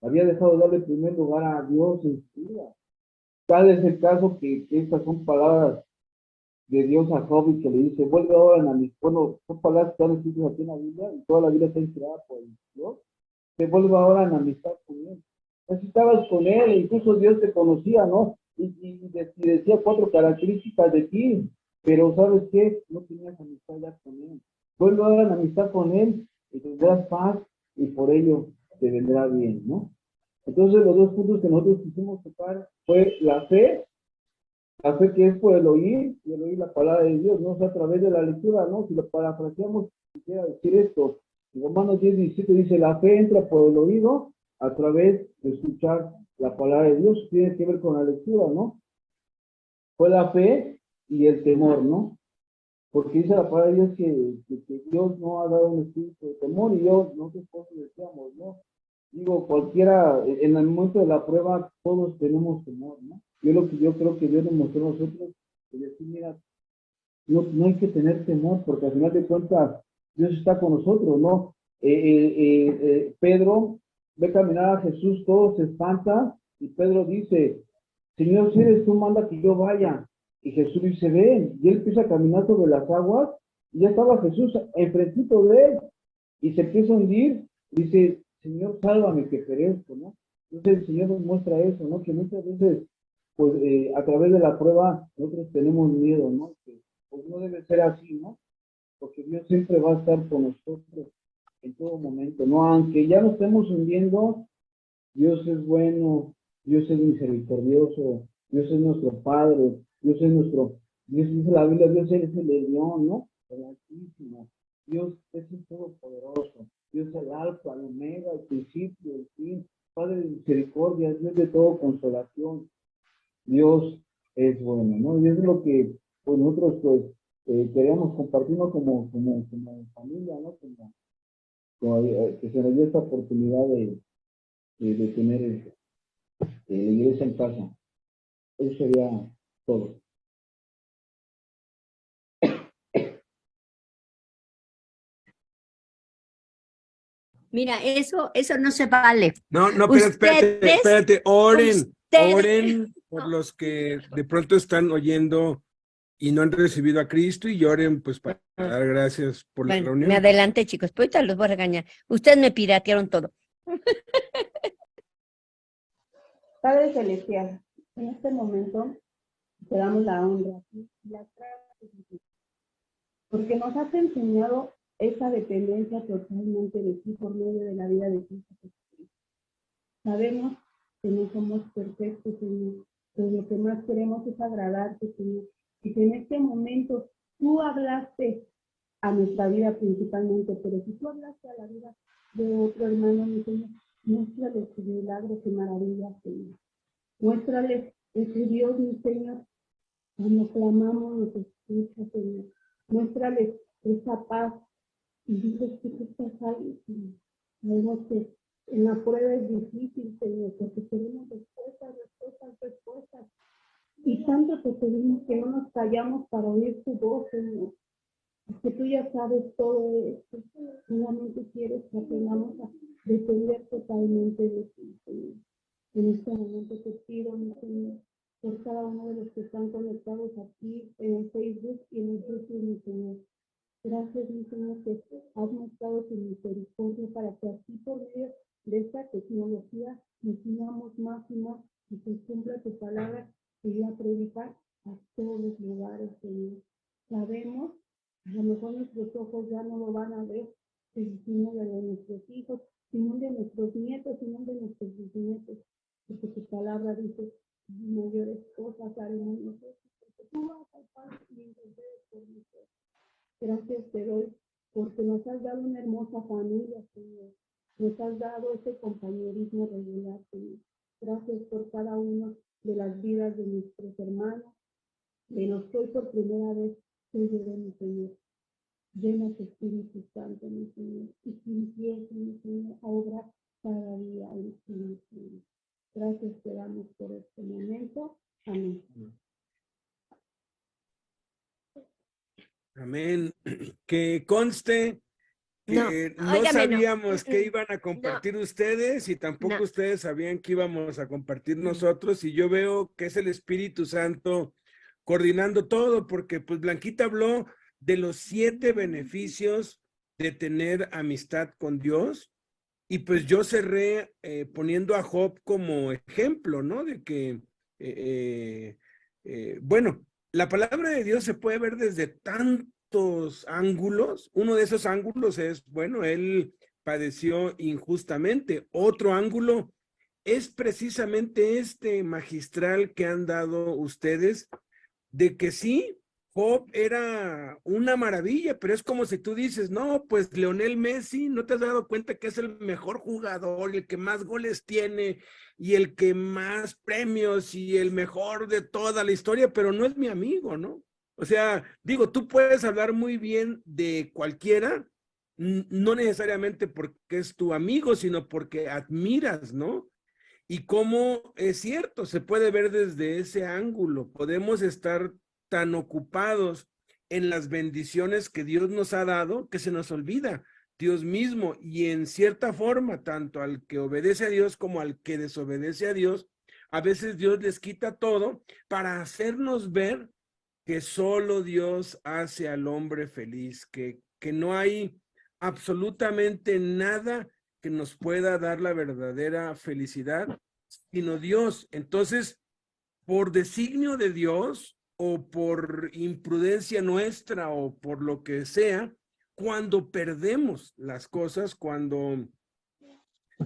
Había dejado de darle primer lugar a Dios en su vida. Tal es el caso que estas son palabras de Dios a Job y que le dice, vuelve ahora en amistad. Bueno, son palabras que están escritas aquí en la Biblia y toda la Biblia está inspirada por Dios. Te vuelve ahora en amistad con él. Así estabas con él, e incluso Dios te conocía, ¿no? Y decía 4 características de ti, pero ¿sabes qué? No tenías amistad ya con él. Vuelve ahora en amistad con él y tendrás paz y por ello te vendrá bien, ¿no? Entonces los dos puntos que nosotros quisimos tocar fue la fe La fe que es por el oír, y el oír la palabra de Dios, no o sea, a través de la lectura, ¿no? Si lo parafraseamos, quisiera decir esto. En Romanos 10:17 dice, la fe entra por el oído a través de escuchar la palabra de Dios. Tiene que ver con la lectura, ¿no? Fue la fe y el temor, ¿no? Porque dice la palabra de Dios que Dios no ha dado un espíritu de temor, y nosotros decíamos, ¿no? Digo, cualquiera, en el momento de la prueba, todos tenemos temor, ¿no? Yo creo que Dios nos mostró a nosotros, que decir, mira, no hay que tener temor, porque al final de cuentas, Dios está con nosotros, ¿no? Pedro ve caminar a Jesús, todo se espanta, y Pedro dice, Señor, si eres tú, manda que yo vaya. Y Jesús dice, ven, y él empieza a caminar sobre las aguas, y ya estaba Jesús enfrentito de él, y se empieza a hundir, dice, Señor, sálvame que perezco, ¿no? Entonces el Señor nos muestra eso, ¿no? Que muchas veces, pues, a través de la prueba, nosotros tenemos miedo, ¿no? Que, pues no debe ser así, ¿no? Porque Dios siempre va a estar con nosotros en todo momento, ¿no? Aunque ya nos estemos hundiendo, Dios es bueno, Dios es misericordioso, Dios es nuestro Padre, Dios dice la Biblia, Dios es el león, ¿no? El Altísimo. Dios es el Todopoderoso, Dios es el Alfa, el Omega, el principio, el fin, Padre de misericordia, Dios de todo consolación. Dios es bueno, ¿no? Y es lo que pues, nosotros pues queremos compartirnos como familia, ¿no? Que se nos dio esta oportunidad de tener la iglesia en casa. Eso sería todo. Mira, eso no se vale. No, pero espérate, oren por No. los que de pronto están oyendo y no han recibido a Cristo, y lloren pues para dar gracias por la reunión. Me adelanté, chicos, pero ahorita los voy a regañar. Ustedes me piratearon todo. Padre Celestial, en este momento te damos la honra y la gracia, porque nos has enseñado esa dependencia totalmente de ti por medio de la vida de Cristo Jesucristo. Sabemos que no somos perfectos, Señor, pero lo que más queremos es agradarte, Señor. Y que en este momento tú hablaste a nuestra vida principalmente, pero si tú hablaste a la vida de otro hermano, mi Señor, muéstrales tus milagros y maravillas, Señor. Muéstrales ese Dios, mi Señor, cuando clamamos nos escucha, Señor. Muéstrales esa paz y dices que tú estás ahí, Señor. Sabemos que en la prueba es difícil, Señor, porque queremos respuestas. Y tanto te pedimos que no nos callamos para oír tu voz, Señor. Porque tú ya sabes todo esto. Solamente quieres que aprendamos a depender totalmente de ti, Señor. En este momento te pido, mi Señor, por cada uno de los que están conectados aquí en el Facebook y en el YouTube, mi Señor. Gracias, mi Señor, que has mostrado tu misericordia para que así por medio de esta tecnología nos unamos más y más y se cumpla tu palabra y a predicar a todos los lugares, Señor. Sabemos, a lo mejor nuestros ojos ya no lo van a ver, sino de nuestros hijos, sino de nuestros nietos, sino de nuestros bisnietos, porque tu palabra dice, mayores cosas haremos nosotros, porque tú vas al Padre y intercedes por nosotros. Gracias te doy porque nos has dado una hermosa familia, Señor. Nos has dado ese compañerismo regular, Señor. Gracias por cada una de las vidas de nuestros hermanos, de los que hoy por primera vez te llevé, mi Señor. Llena tu Espíritu Santo, mi Señor, y que empiece, mi Señor, a obrar cada día en ti, mi Señor. Gracias te damos por este momento. Amén. Amén. Que conste que no sabíamos que iban a compartir ustedes, y tampoco ustedes sabían que íbamos a compartir nosotros, y yo veo que es el Espíritu Santo coordinando todo, porque pues Blanquita habló de los 7 beneficios de tener amistad con Dios, y pues yo cerré poniendo a Job como ejemplo, ¿no? De que, bueno, la palabra de Dios se puede ver desde tantos ángulos. Uno de esos ángulos es, bueno, él padeció injustamente. Otro ángulo es precisamente este magistral que han dado ustedes de que sí, Job era una maravilla, pero es como si tú dices, no, pues Lionel Messi, ¿no te has dado cuenta que es el mejor jugador, el que más goles tiene y el que más premios y el mejor de toda la historia, pero no es mi amigo, ¿no? O sea, digo, tú puedes hablar muy bien de cualquiera, no necesariamente porque es tu amigo, sino porque admiras, ¿no? Y cómo es cierto, se puede ver desde ese ángulo. Podemos estar tan ocupados en las bendiciones que Dios nos ha dado que se nos olvida Dios mismo. Y en cierta forma, tanto al que obedece a Dios como al que desobedece a Dios, a veces Dios les quita todo para hacernos ver que solo Dios hace al hombre feliz, que no hay absolutamente nada que nos pueda dar la verdadera felicidad, sino Dios. Entonces, por designio de Dios o por imprudencia nuestra o por lo que sea, cuando perdemos las cosas, cuando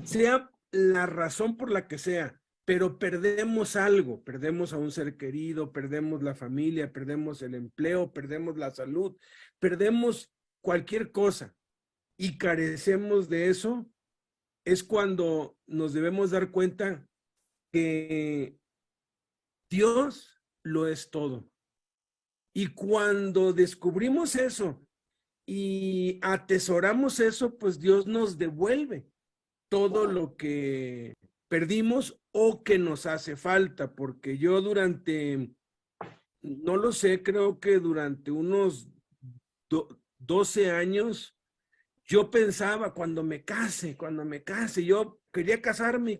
sea la razón por la que sea, pero perdemos algo, perdemos a un ser querido, perdemos la familia, perdemos el empleo, perdemos la salud, perdemos cualquier cosa y carecemos de eso, es cuando nos debemos dar cuenta que Dios lo es todo. Y cuando descubrimos eso y atesoramos eso, pues Dios nos devuelve todo lo que perdimos o que nos hace falta, porque yo durante, no lo sé, creo que durante unos 12 años, yo pensaba cuando me case, yo quería casarme, y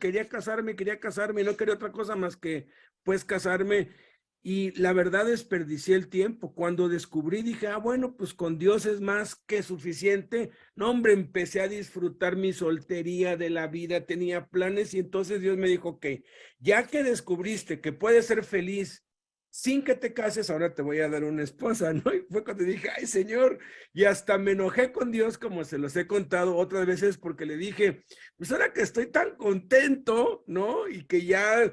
no quería otra cosa más que pues casarme. Y la verdad desperdicié el tiempo. Cuando descubrí, dije, ah, bueno, pues con Dios es más que suficiente. No, hombre, empecé a disfrutar mi soltería de la vida, tenía planes y entonces Dios me dijo, ok, ya que descubriste que puedes ser feliz sin que te cases, ahora te voy a dar una esposa, ¿no? Y fue cuando dije, ay, Señor, y hasta me enojé con Dios, como se los he contado otras veces, porque le dije, pues ahora que estoy tan contento, ¿no? Y que ya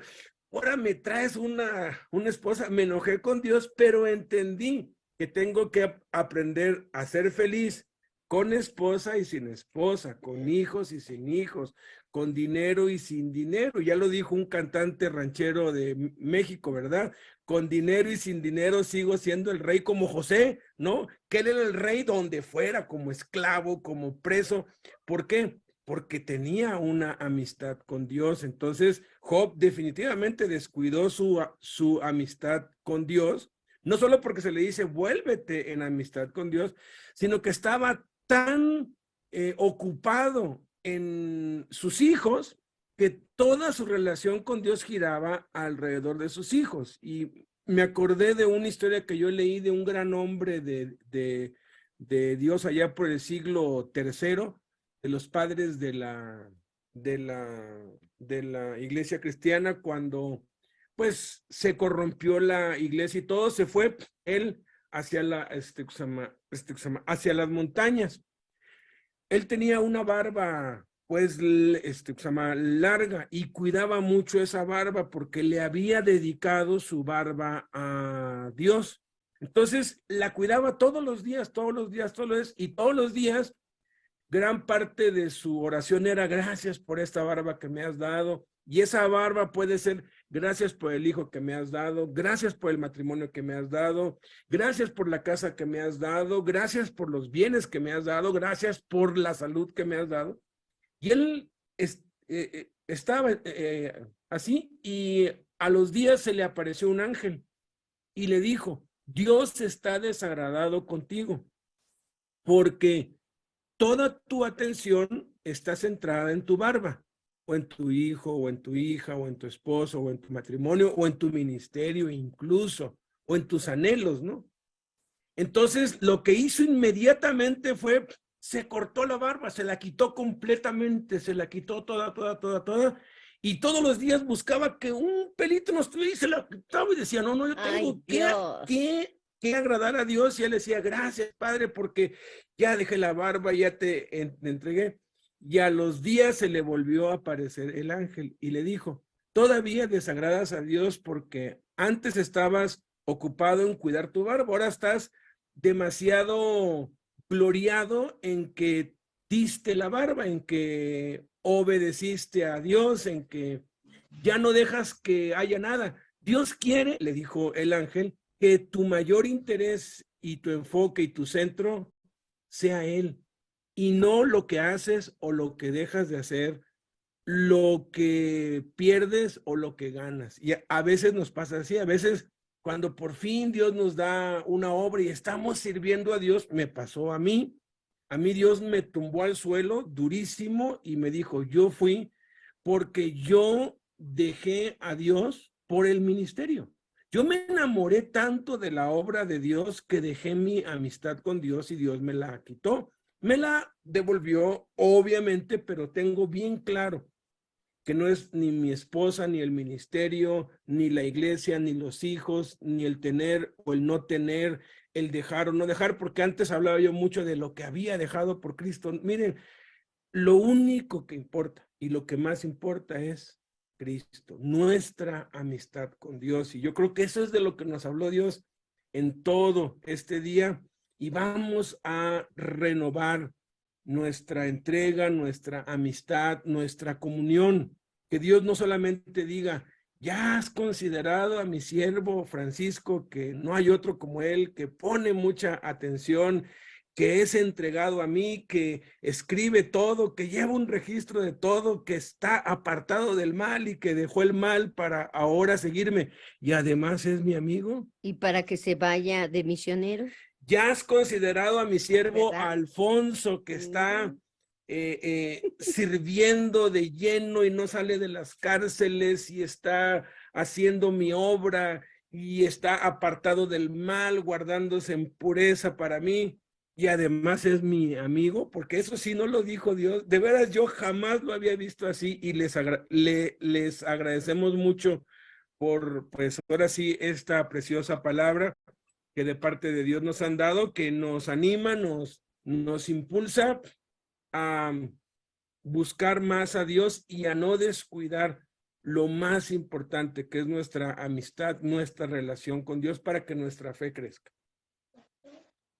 ahora me traes una esposa, me enojé con Dios, pero entendí que tengo que aprender a ser feliz con esposa y sin esposa, con hijos y sin hijos, con dinero y sin dinero. Ya lo dijo un cantante ranchero de México, ¿verdad? Con dinero y sin dinero sigo siendo el rey como José, ¿no? Que él era el rey donde fuera, como esclavo, como preso. ¿Por qué? Porque tenía una amistad con Dios. Entonces, Job definitivamente descuidó su amistad con Dios, no solo porque se le dice, vuélvete en amistad con Dios, sino que estaba tan ocupado en sus hijos que toda su relación con Dios giraba alrededor de sus hijos. Y me acordé de una historia que yo leí de un gran hombre de Dios allá por el siglo III, de los padres de la iglesia cristiana, cuando pues se corrompió la iglesia y todo, se fue él hacia hacia las montañas. Él tenía una barba pues larga y cuidaba mucho esa barba porque le había dedicado su barba a Dios. Entonces la cuidaba todos los días, y todos los días gran parte de su oración era gracias por esta barba que me has dado. Y esa barba puede ser gracias por el hijo que me has dado, gracias por el matrimonio que me has dado, gracias por la casa que me has dado, gracias por los bienes que me has dado, gracias por la salud que me has dado. Y él estaba así y a los días se le apareció un ángel y le dijo, Dios está desagradado contigo porque toda tu atención está centrada en tu barba, o en tu hijo, o en tu hija, o en tu esposo, o en tu matrimonio, o en tu ministerio incluso, o en tus anhelos, ¿no? Entonces, lo que hizo inmediatamente fue, se cortó la barba, se la quitó completamente, se la quitó toda, y todos los días buscaba que un pelito no estuviera y se la quitaba y decía, no, yo tengo que agradar a Dios. Y él decía, gracias, Padre, porque ya dejé la barba, ya te entregué. Y a los días se le volvió a aparecer el ángel y le dijo, todavía desagradas a Dios porque antes estabas ocupado en cuidar tu barba, ahora estás demasiado gloriado en que diste la barba, en que obedeciste a Dios, en que ya no dejas que haya nada. Dios quiere, le dijo el ángel, que tu mayor interés y tu enfoque y tu centro sea Él, y no lo que haces o lo que dejas de hacer, lo que pierdes o lo que ganas. Y a veces nos pasa así, a veces cuando por fin Dios nos da una obra y estamos sirviendo a Dios, me pasó a mí Dios me tumbó al suelo durísimo y me dijo, yo fui porque yo dejé a Dios por el ministerio. Yo me enamoré tanto de la obra de Dios que dejé mi amistad con Dios y Dios me la quitó. Me la devolvió, obviamente, pero tengo bien claro que no es ni mi esposa, ni el ministerio, ni la iglesia, ni los hijos, ni el tener o el no tener, el dejar o no dejar, porque antes hablaba yo mucho de lo que había dejado por Cristo. Miren, lo único que importa y lo que más importa es Cristo, nuestra amistad con Dios. Y yo creo que eso es de lo que nos habló Dios en todo este día, y vamos a renovar nuestra entrega, nuestra amistad, nuestra comunión. Que Dios no solamente diga, ya has considerado a mi siervo Francisco, que no hay otro como él, que pone mucha atención, que es entregado a mí, que escribe todo, que lleva un registro de todo, que está apartado del mal y que dejó el mal para ahora seguirme, y además es mi amigo. ¿Y para que se vaya de misionero? Ya has considerado a mi siervo Alfonso, que está sirviendo de lleno y no sale de las cárceles y está haciendo mi obra y está apartado del mal, guardándose en pureza para mí, y además es mi amigo, porque eso sí no lo dijo Dios. De veras, yo jamás lo había visto así, y les agradecemos mucho por, pues ahora sí, esta preciosa palabra que de parte de Dios nos han dado, que nos anima, nos impulsa a buscar más a Dios y a no descuidar lo más importante, que es nuestra amistad, nuestra relación con Dios, para que nuestra fe crezca.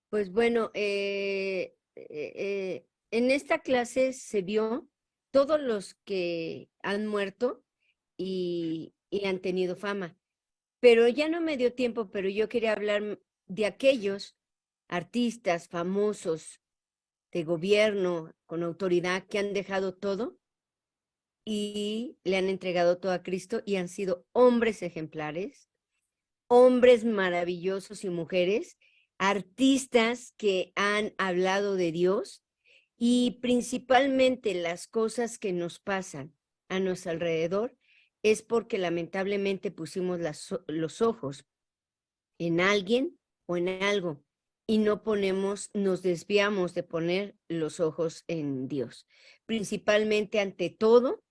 Pues bueno, en esta clase se vio todos los que han muerto y han tenido fama, pero ya no me dio tiempo, pero yo quería hablar de aquellos artistas famosos de gobierno con autoridad que han dejado todo y le han entregado todo a Cristo y han sido hombres ejemplares, hombres maravillosos y mujeres, artistas que han hablado de Dios, y principalmente las cosas que nos pasan a nuestro alrededor es porque lamentablemente pusimos los ojos en alguien o en algo y nos desviamos de poner los ojos en Dios. Principalmente, ante todo,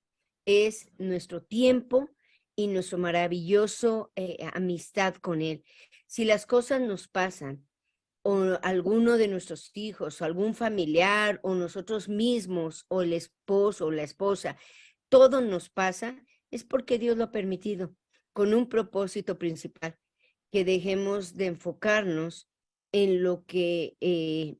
es nuestro tiempo y nuestro maravilloso amistad con Él. Si las cosas nos pasan, o alguno de nuestros hijos, o algún familiar, o nosotros mismos, o el esposo o la esposa, todo nos pasa, es porque Dios lo ha permitido, con un propósito principal, que dejemos de enfocarnos en lo que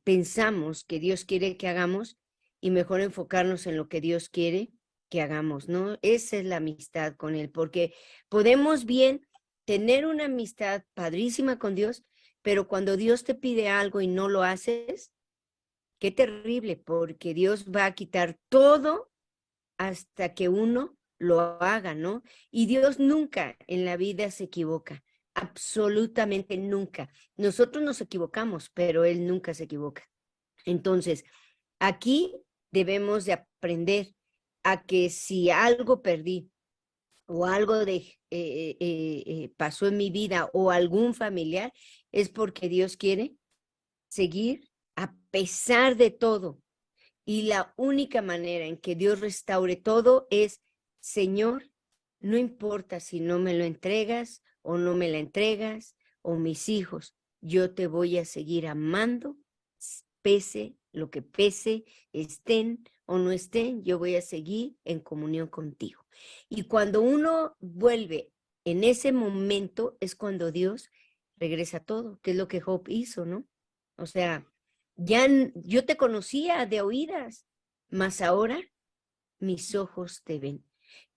pensamos que Dios quiere que hagamos, y mejor enfocarnos en lo que Dios quiere que hagamos, ¿no? Esa es la amistad con Él, porque podemos bien tener una amistad padrísima con Dios, pero cuando Dios te pide algo y no lo haces, qué terrible, porque Dios va a quitar todo hasta que uno lo haga, ¿no? Y Dios nunca en la vida se equivoca, absolutamente nunca. Nosotros nos equivocamos, pero Él nunca se equivoca. Entonces, aquí debemos de aprender a que si algo perdí o algo pasó en mi vida o algún familiar, es porque Dios quiere seguir a pesar de todo. Y la única manera en que Dios restaure todo es, Señor, no importa si no me lo entregas o no me la entregas, o mis hijos, yo te voy a seguir amando, pese lo que pese, estén o no estén, yo voy a seguir en comunión contigo. Y cuando uno vuelve en ese momento, es cuando Dios regresa todo, que es lo que Job hizo, ¿no? O sea, yo te conocía de oídas, mas ahora mis ojos te ven.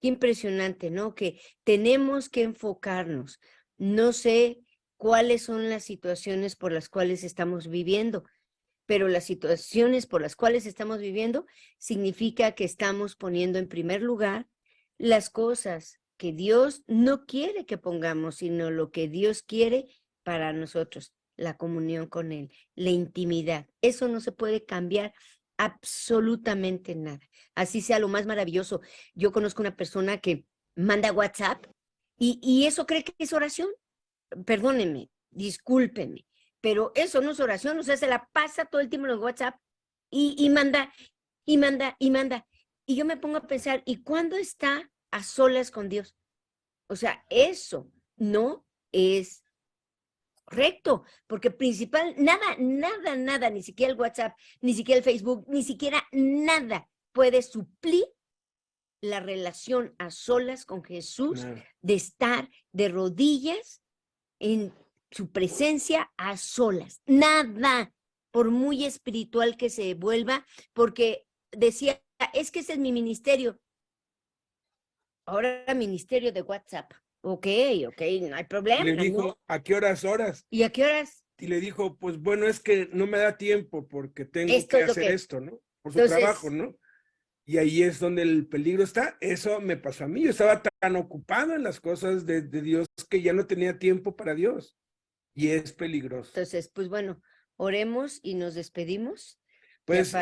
Qué impresionante, ¿no? Que tenemos que enfocarnos. No sé cuáles son las situaciones por las cuales estamos viviendo, pero las situaciones por las cuales estamos viviendo significa que estamos poniendo en primer lugar las cosas que Dios no quiere que pongamos, sino lo que Dios quiere para nosotros, la comunión con Él, la intimidad. Eso no se puede cambiar absolutamente nada. Así sea lo más maravilloso. Yo conozco una persona que manda WhatsApp y eso cree que es oración. Perdónenme, discúlpenme, pero eso no es oración, o sea, se la pasa todo el tiempo en los WhatsApp y manda, y manda, y manda. Y yo me pongo a pensar, ¿y cuándo está a solas con Dios? O sea, eso no es correcto, porque nada, ni siquiera el WhatsApp, ni siquiera el Facebook, ni siquiera nada puede suplir la relación a solas con Jesús, de estar de rodillas en su presencia a solas. Nada, por muy espiritual que se vuelva, porque decía, es que ese es mi ministerio. Ahora ministerio de WhatsApp. Ok, no hay problema. Le dijo, ¿no? ¿a qué horas? ¿Y a qué horas? Y le dijo, pues bueno, es que no me da tiempo porque tengo que hacer esto, ¿no? Por su trabajo, ¿no? Y ahí es donde el peligro está. Eso me pasó a mí. Yo estaba tan ocupado en las cosas de Dios que ya no tenía tiempo para Dios. Y es peligroso. Entonces, pues bueno, oremos y nos despedimos. Pues,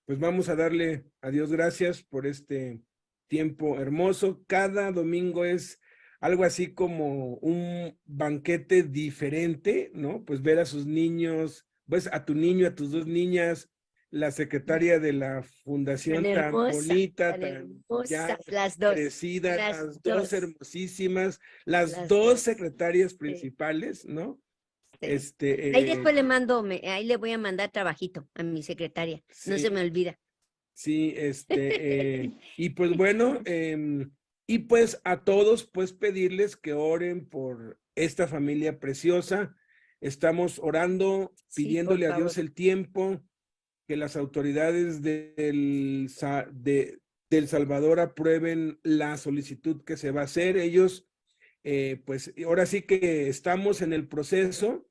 pues vamos a darle a Dios gracias por este tiempo hermoso. Cada domingo es algo así como un banquete diferente, ¿no? Pues ver a sus niños, pues a tu niño, a tus dos niñas, la secretaria de la fundación tan hermosa, bonita, tan hermosa, ya las dos, crecida, las dos hermosísimas, las dos secretarias principales, ¿no? Ahí después ahí le voy a mandar trabajito a mi secretaria, no se me olvida. Sí, y pues bueno, y pues a todos, pues pedirles que oren por esta familia preciosa. Estamos orando, pidiéndole a Dios el tiempo, que las autoridades del Salvador aprueben la solicitud que se va a hacer. Ellos, pues ahora sí que estamos en el proceso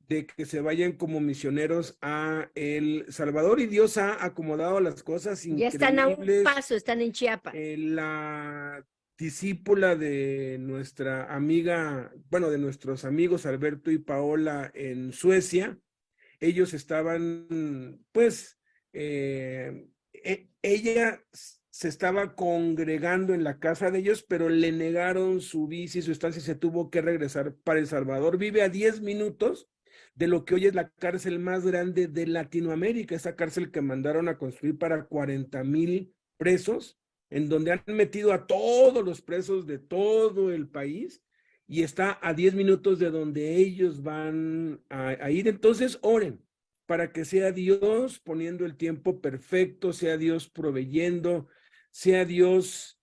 de que se vayan como misioneros a El Salvador y Dios ha acomodado las cosas increíbles. Ya están a un paso, están en Chiapas. La discípula de nuestra amiga, bueno, de nuestros amigos Alberto y Paola en Suecia, ellos estaban, pues, ella se estaba congregando en la casa de ellos, pero le negaron su visa y su estancia y se tuvo que regresar para El Salvador. Vive a 10 minutos de lo que hoy es la cárcel más grande de Latinoamérica, esa cárcel que mandaron a construir para 40,000 presos, en donde han metido a todos los presos de todo el país, y está a 10 minutos de donde ellos van a ir. Entonces oren para que sea Dios poniendo el tiempo perfecto, sea Dios proveyendo, sea Dios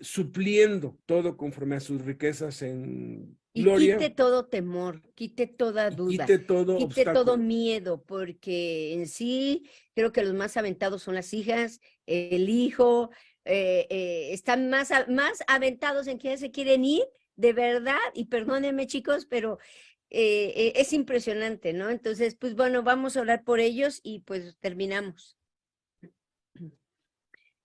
supliendo todo conforme a sus riquezas en gloria. Y quite todo temor, quite toda duda, quite todo miedo, porque en sí creo que los más aventados son las hijas, el hijo, están más aventados en que se quieren ir, de verdad, y perdónenme chicos, pero es impresionante, ¿no? Entonces, pues bueno, vamos a orar por ellos y pues terminamos.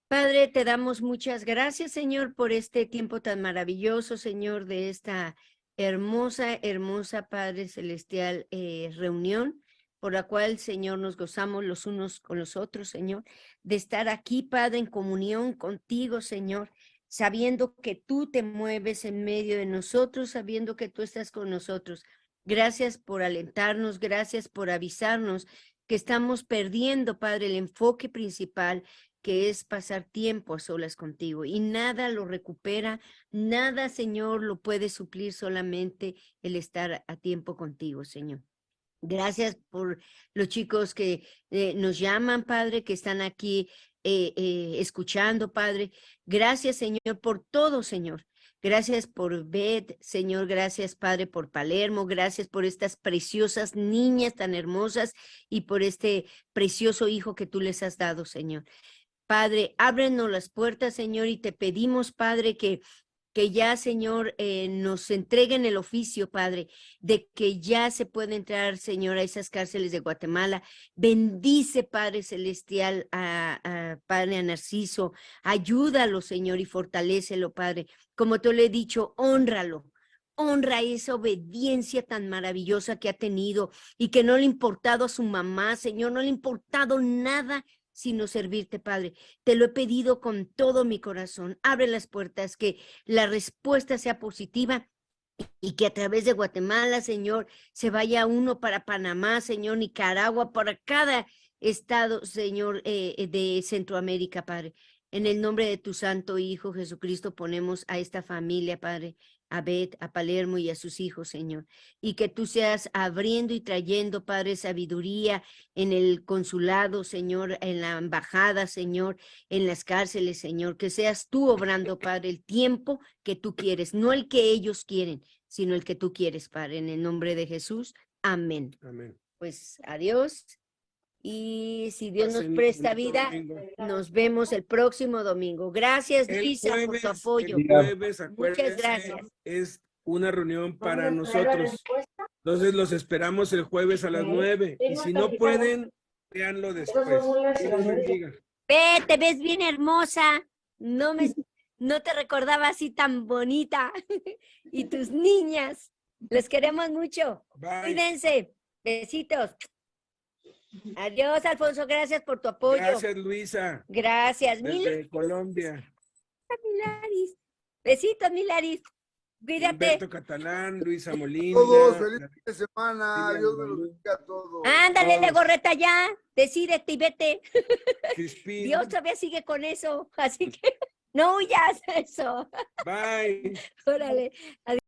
Padre, te damos muchas gracias, Señor, por este tiempo tan maravilloso, Señor, de esta hermosa, Padre Celestial, reunión, por la cual, Señor, nos gozamos los unos con los otros, Señor, de estar aquí, Padre, en comunión contigo, Señor, sabiendo que tú te mueves en medio de nosotros, sabiendo que tú estás con nosotros. Gracias por alentarnos, gracias por avisarnos que estamos perdiendo, Padre, el enfoque principal, que es pasar tiempo a solas contigo, y nada lo recupera, nada, Señor, lo puede suplir, solamente el estar a tiempo contigo, Señor. Gracias por los chicos que nos llaman, Padre, que están aquí escuchando, Padre. Gracias, Señor, por todo, Señor. Gracias por Beth, Señor, gracias, Padre, por Palermo, gracias por estas preciosas niñas tan hermosas y por este precioso hijo que tú les has dado, Señor. Padre, ábrenos las puertas, Señor, y te pedimos, Padre, que ya, Señor, nos entreguen el oficio, Padre, de que ya se puede entrar, Señor, a esas cárceles de Guatemala. Bendice, Padre Celestial, a Padre Narciso. Ayúdalo, Señor, y fortalécelo, Padre. Como te lo he dicho, hónralo. Honra esa obediencia tan maravillosa que ha tenido y que no le ha importado a su mamá, Señor, no le ha importado nada sino servirte, Padre. Te lo he pedido con todo mi corazón. Abre las puertas, que la respuesta sea positiva y que a través de Guatemala, Señor, se vaya uno para Panamá, Señor, Nicaragua, para cada estado, Señor, de Centroamérica, Padre. En el nombre de tu Santo Hijo Jesucristo ponemos a esta familia, Padre, a Beth, a Palermo y a sus hijos, Señor. Y que tú seas abriendo y trayendo, Padre, sabiduría en el consulado, Señor, en la embajada, Señor, en las cárceles, Señor. Que seas tú obrando, Padre, el tiempo que tú quieres, no el que ellos quieren, sino el que tú quieres, Padre. En el nombre de Jesús. Amén. Amén. Pues adiós. Y si Dios nos Pasen presta bonito vida, domingo. nos vemos el próximo domingo. Gracias, Luisa, por tu apoyo. El jueves, Muchas acuérdense, gracias. es una reunión para nosotros. Entonces los esperamos el jueves a las 9. Y si no pueden, véanlo después. Dios los bendiga. Ve, te ves bien hermosa. No te recordaba así tan bonita. Y tus niñas. Les queremos mucho. Bye. Cuídense. Besitos. Adiós, Alfonso. Gracias por tu apoyo. Gracias, Luisa. Gracias. Desde Colombia. Milaris. Besitos, Milaris. Cuídate. Humberto Catalán, Luisa Molina. Todos, feliz fin de semana. Dios me los bendiga a todos. Ándale, Legorreta, ya. Decídete y vete. Crispín. Dios todavía sigue con eso. Así que no huyas eso. Bye. Órale. Adiós.